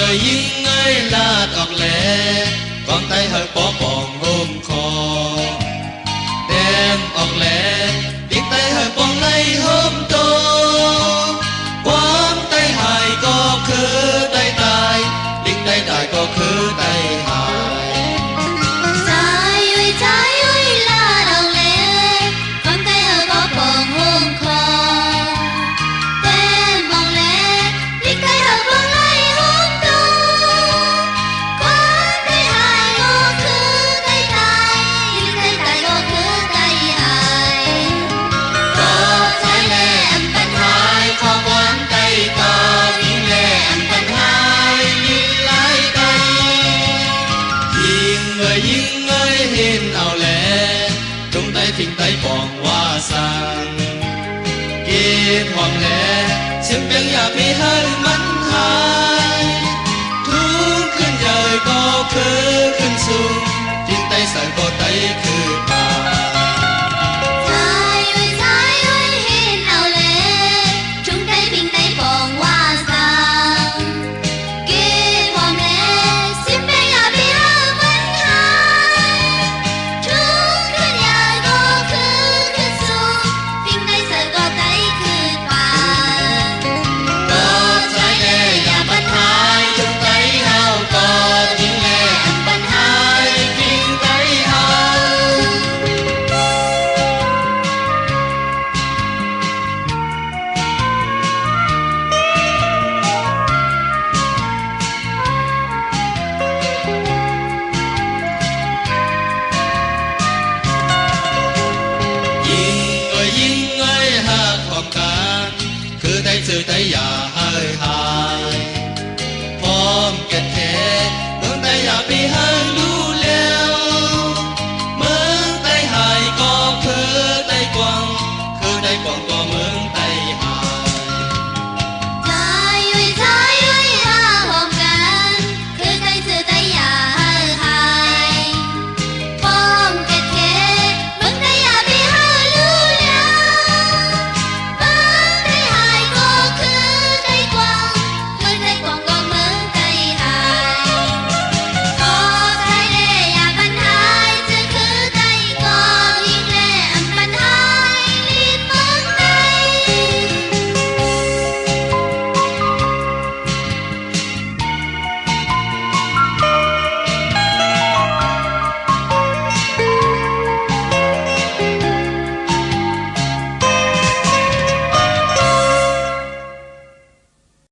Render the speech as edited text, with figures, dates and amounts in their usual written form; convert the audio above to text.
người yên ơi là đọt lệ con tay hơi bỏ bòn ôm kho đem ọt lệ tiếng tay hơi bòn lấy hôm tô quán tay hài có khứ tay tài tiếng tay đại có khứ tay hài trái ơi là đọt lệ con tay hơi bỏ bòn ôm kho đem ọt lệ tiếng tay hơi bòn lấy hôm tô quán tay hài có khứ tay tài tiếng tay đại có khứ tay hài có trái lệ ăn bánh hai kho quán tay có miếng lệ ăn bánh hai nhìn lái tay yên ơi hiền ảo lệ trong tay thình tay bòn hoa sang kiếp hoàng lệ xin tiếng nhà bị hơi